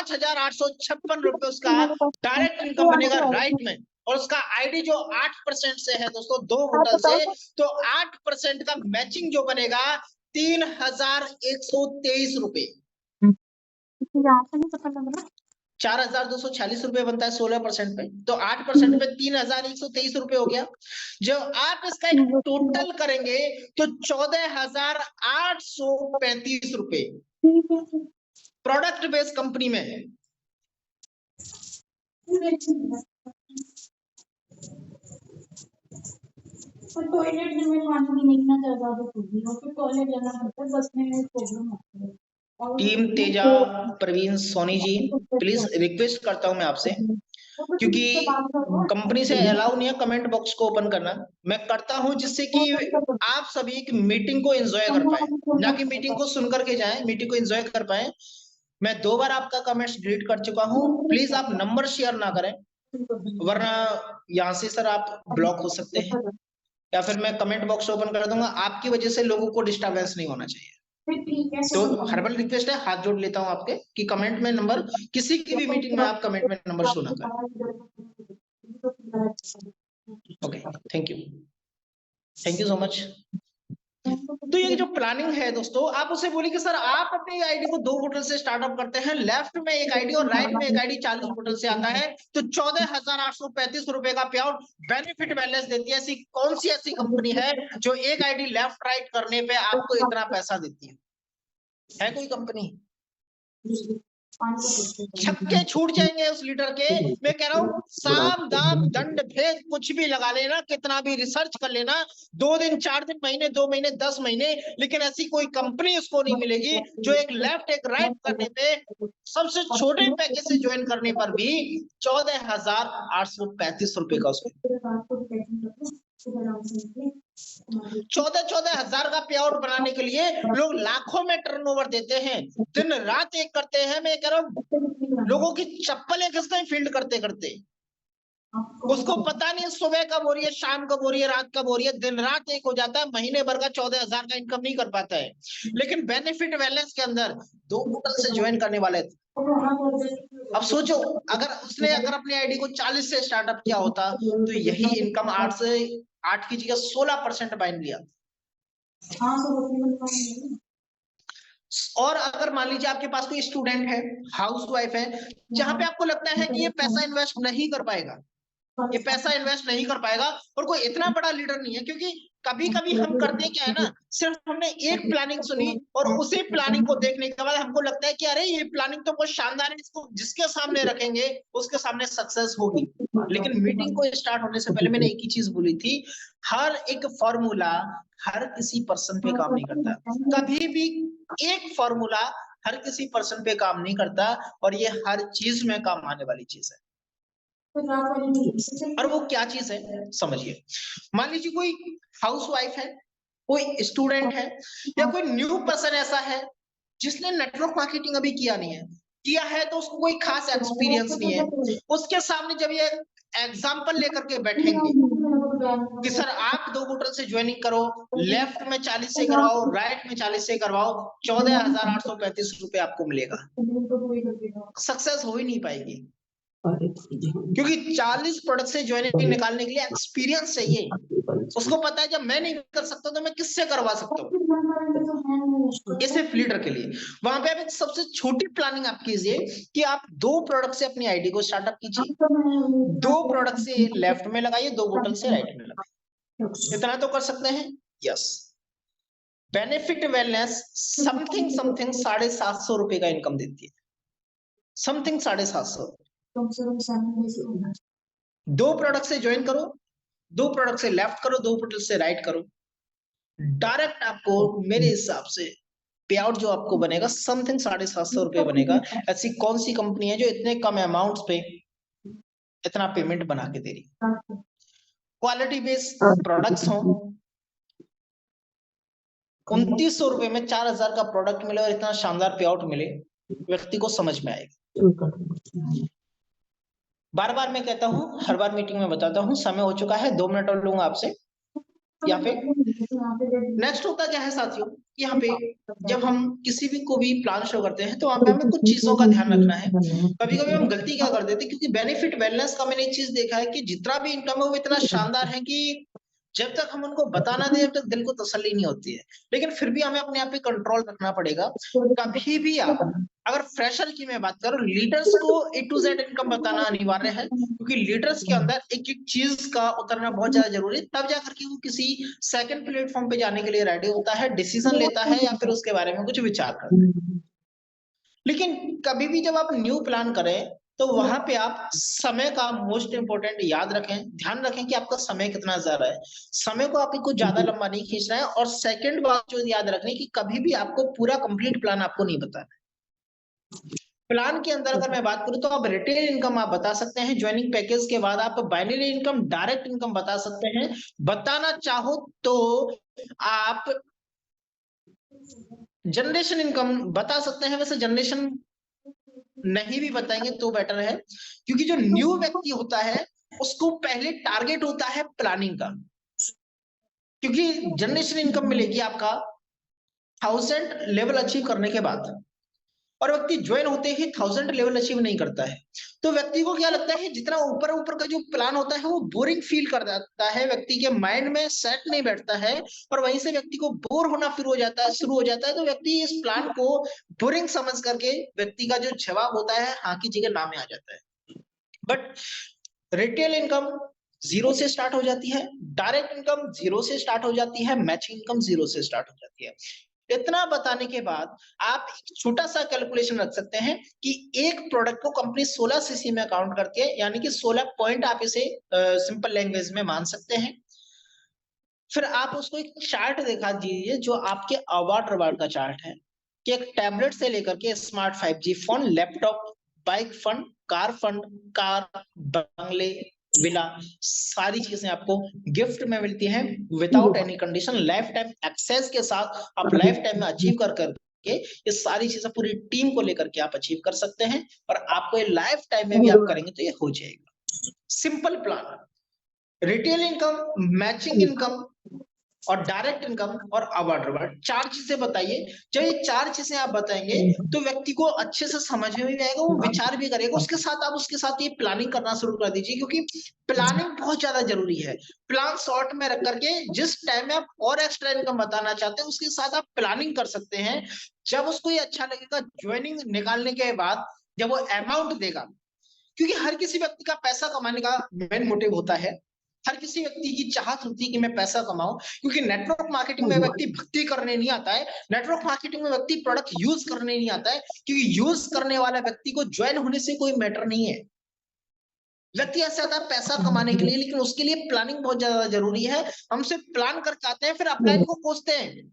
₹5,856 उसका direct income बनेगा right में, और उसका आईडी जो 8% से है दोस्तों, 2 होटल से, तो 8% का मैचिंग जो बनेगा ₹3,123। 4,246 रुपए बनता है 16% पे, तो 8% पे ₹3,123 हो गया। जब आप इसका एक टोटल करेंगे तो ₹14,835 प्रोडक्ट बेस्ड कंपनी में है। टॉयलेट में नहीं ना ज्यादा होगी और फिर टॉयलेट जाना पड़ता है, बस में प्रॉब्लम होती है। Team Teja, Praveen, Soni ji, please request करता हूं मैं आपसे, क्योंकि कंपनी से अलाउ नहीं है कमेंट बॉक्स को ओपन करना। मैं करता हूं जिससे कि आप सभी एक मीटिंग को एंजॉय कर पाए, ना कि मीटिंग को सुन करके जाएं, मीटिंग को एंजॉय कर पाए। मैं 2 बार आपका कमेंट्स डिलीट कर चुका हूं, प्लीज आप नंबर शेयर ना करें, वरना यहाँ से सर आप ब्लॉक हो सकते हैं, या फिर मैं कमेंट बॉक्स ओपन कर दूंगा, आपकी वजह से लोगों को डिस्टर्बेंस नहीं होना चाहिए। तो हर्बल रिक्वेस्ट है, हाथ जोड़ लेता हूं आपके कि कमेंट में नंबर, किसी की भी मीटिंग में आप कमेंट में नंबर शो ना करें। Okay, thank you so much. तो ये जो प्लानिंग है दोस्तों, आप उसे बोलिए कि सर आप अपनी आईडी को 2 होटल से स्टार्टअप करते हैं, लेफ्ट में एक आईडी और राइट में एक आईडी 40 होटल से आता है, तो 14,835 रुपए का पे आउट बेनिफिट बैलेंस देती है। ऐसी कौन सी ऐसी कंपनी है जो एक आईडी लेफ्ट राइट करने पे आपको इतना पैसा देती है कोई कंपनी? छक्के छूट जाएंगे उस लीडर के। मैं कह रहा हूं साम दाम दंड भेद कुछ भी लगा लेना, कितना भी रिसर्च कर लेना, 2 दिन 4 दिन महीने 2 महीने 10 महीने, लेकिन ऐसी कोई कंपनी उसको नहीं मिलेगी जो एक लेफ्ट एक राइट करने पे सबसे छोटे पैकेज से ज्वाइन करने पर भी 14,835 रुपए का उसको 14,000 का पे आउट बनाने के लिए लोग लाखों में टर्नओवर देते हैं, दिन रात एक करते हैं। मैं कह रहा हूं लोगों की चप्पलें घिसते हैं फील्ड करते करते, उसको पता नहीं सुबह कब हो रही है, शाम कब हो रही है, रात कब हो रही है, दिन रात एक हो जाता है, महीने भर का 14,000 का इनकम नहीं कर पाता है। लेकिन बेनिफिट बैलेंस के अंदर 2 होटल से ज्वाइन करने वाले थे। अब सोचो अगर उसने अपनी आईडी को 40 से स्टार्टअप किया होता तो यही इनकम 8 की जगह 16% बाइन लिया। और अगर मान लीजिए आपके पास कोई स्टूडेंट है, हाउसवाइफ है, जहां पे आपको लगता है कि ये पैसा इन्वेस्ट नहीं कर पाएगा, ये पैसा इन्वेस्ट नहीं कर पाएगा, और कोई इतना बड़ा लीडर नहीं है, क्योंकि कभी कभी हम करते क्या है ना, सिर्फ हमने एक प्लानिंग सुनी और उसी प्लानिंग को देखने के बाद हमको लगता है कि अरे ये प्लानिंग तो बहुत शानदार है, इसको जिसके सामने रखेंगे उसके सामने सक्सेस होगी। लेकिन मीटिंग को स्टार्ट होने से पहले मैंने एक ही चीज बोली थी, हर एक फॉर्मूला हर किसी पर्सन पे काम नहीं करता, कभी भी एक फॉर्मूला हर किसी पर्सन पे काम नहीं करता, और ये हर चीज में काम आने वाली चीज है। और वो क्या चीज है समझिए, मान लीजिए कोई हाउसवाइफ है, कोई स्टूडेंट है, या कोई न्यू पर्सन ऐसा है जिसने नेटवर्क मार्केटिंग अभी किया नहीं है, किया है तो उसको कोई खास एक्सपीरियंस नहीं है, उसके सामने जब ये एग्जाम्पल लेकर के बैठेंगे कि सर आप 2 होटल से ज्वाइनिंग करो, लेफ्ट में 40 से करवाओ, राइट में 40 से करवाओ, 14,835 रुपए आपको मिलेगा, सक्सेस हो ही नहीं पाएगी, क्योंकि 40 प्रोडक्ट से ज्वाइनिंग निकालने के लिए एक्सपीरियंस चाहिए। उसको पता है जब मैं नहीं कर सकता तो मैं किससे करवा सकता हूँ, ये सिर्फ लीडर के लिए। वहां पे आप एक सबसे छोटी प्लानिंग आप कीजिए कि आप 2 प्रोडक्ट से अपनी आईडी को स्टार्टअप कीजिए, 2 प्रोडक्ट से लेफ्ट में लगाइए, 2 बोतल से राइट में लगाइए, इतना तो कर सकते हैं। यस, बेनिफिट वेलनेस समथिंग 750 रुपए का इनकम देती है, समथिंग 750। 2 प्रोडक्ट से ज्वाइन करो, 2 प्रोडक्ट से लेफ्ट करो, 2 प्रोडक्ट से राइट करो, डायरेक्ट आपको मेरे हिसाब से पे आउट जो आपको बनेगा समथिंग 750 रुपए बनेगा। ऐसी कौन सी कंपनी है जो इतने कम अमाउंट पे इतना पेमेंट बना के दे रही? क्वालिटी बेस्ड प्रोडक्ट्स हो, 2900 रुपए में 4,000 का प्रोडक्ट मिले और इतना शानदार पे आउट मिले, व्यक्ति को समझ में आएगा। बार बार मैं कहता हूं, हर बार मीटिंग में बताता हूं, समय हो चुका है, 2 मिनट और लूंगा आपसे यहाँ पे। नेक्स्ट होता क्या है साथियों, यहाँ पे जब हम किसी भी को भी प्लान शो करते हैं तो वहां पे हमें कुछ चीजों का ध्यान रखना है। कभी कभी हम गलती क्या कर देते हैं, क्योंकि बेनिफिट बैलेंस का मैंने एक चीज देखा है कि जितना भी इनकम है वो इतना शानदार है कि जब तक हम उनको बताना दें तब तक दिल को तसल्ली नहीं होती है। लेकिन फिर भी हमें अपने आप पे कंट्रोल रखना पड़ेगा। कभी भी आप अगर फ्रेशर की मैं बात करूं, लीडर्स को ए टू जेड इनकम बताना अनिवार्य है, क्योंकि लीडर्स के अंदर एक एक चीज का उतरना बहुत ज्यादा जरूरी है, तब जाकर के वो किसी सेकंड प्लेटफॉर्म पे जाने के लिए रेडी होता है, डिसीजन लेता है या फिर उसके बारे में कुछ विचार करता है। लेकिन कभी भी जब आप न्यू प्लान करें तो वहां पे आप समय का मोस्ट इंपोर्टेंट याद रखें, ध्यान रखें कि आपका समय कितना ज्यादा है। समय को आपको कुछ ज्यादा लंबा नहीं खींचना है। और सेकंड बात जो याद रखनी कि कभी भी आपको पूरा कंप्लीट प्लान आपको नहीं बताना। प्लान के अंदर अगर मैं बात करूं तो आप रिटेल इनकम आप बता सकते हैं, ज्वाइनिंग पैकेज के बाद आप बाइनरी इनकम, डायरेक्ट इनकम बता सकते हैं। बताना चाहो तो आप जनरेशन इनकम बता सकते हैं। वैसे जनरेशन नहीं भी बताएंगे तो बेटर है, क्योंकि जो न्यू व्यक्ति होता है उसको पहले टारगेट होता है प्लानिंग का, क्योंकि जनरेशन इनकम मिलेगी आपका 1000 लेवल अचीव करने के बाद, और व्यक्ति ज्वाइन होते ही 1000 लेवल अचीव नहीं करता है। तो व्यक्ति को क्या लगता है, जितना ऊपर ऊपर का जो प्लान होता है वो बोरिंग फील कर जाता है, व्यक्ति के माइंड में सेट नहीं बैठता है, और वहीं से व्यक्ति को बोर होना शुरू हो जाता है। तो व्यक्ति इस प्लान को बोरिंग समझ करके व्यक्ति का जो जवाब होता है हाँ की जगह ना में आ जाता है। बट रिटेल इनकम 0 से स्टार्ट हो जाती है, डायरेक्ट इनकम 0 से स्टार्ट हो जाती है, मैचिंग इनकम 0 से स्टार्ट हो जाती है। इतना बताने के बाद आप एक छोटा सा कैलकुलेशन रख सकते हैं कि एक प्रोडक्ट को कंपनी 16 सीसी में काउंट करती है, यानी कि 16 पॉइंट आप इसे सिंपल लैंग्वेज में मान सकते हैं। फिर आप उसको एक चार्ट दिखा दीजिए जो आपके अवार्ड का चार्ट है, कि एक टैबलेट से लेकर के smart 5G phone, laptop, bike fund, car, बंगले, विला, सारी चीजें आपको गिफ्ट में मिलती हैं without any condition, life time access के साथ। आप लाइफ टाइम में अचीव कर करके ये सारी चीजें पूरी टीम को लेकर के आप अचीव कर सकते हैं, और आपको ये लाइफ टाइम में भी आप करेंगे तो ये हो जाएगा। Simple plan, retail income, matching income और डायरेक्ट इनकम और अवार्ड, 4 चीजें बताइए। जब ये 4 चीजें आप बताएंगे तो व्यक्ति को अच्छे से समझ में भी आएगा, वो विचार भी करेगा। उसके साथ ये प्लानिंग करना शुरू कर दीजिए, क्योंकि प्लानिंग बहुत ज्यादा जरूरी है। प्लान शॉर्ट में रख करके जिस टाइम में आप और एक्स्ट्रा इनकम बताना चाहते हैं उसके साथ आप प्लानिंग कर सकते हैं। जब उसको ये अच्छा लगेगा, ज्वाइनिंग निकालने के बाद जब वो अमाउंट देगा, क्योंकि हर किसी व्यक्ति का पैसा कमाने का मेन मोटिव होता है, हर किसी व्यक्ति की चाहत होती है कि मैं पैसा कमाऊं, क्योंकि नेटवर्क मार्केटिंग में व्यक्ति भक्ति करने नहीं आता है, नेटवर्क मार्केटिंग में व्यक्ति प्रोडक्ट यूज करने नहीं आता है, क्योंकि यूज करने वाला व्यक्ति को ज्वाइन होने से कोई मैटर नहीं है। व्यक्ति ऐसा आता है पैसा कमाने के लिए, लेकिन उसके लिए प्लानिंग बहुत ज्यादा जरूरी है। हम सिर्फ प्लान करके आते हैं, फिर अपलाइन को कोसते हैं।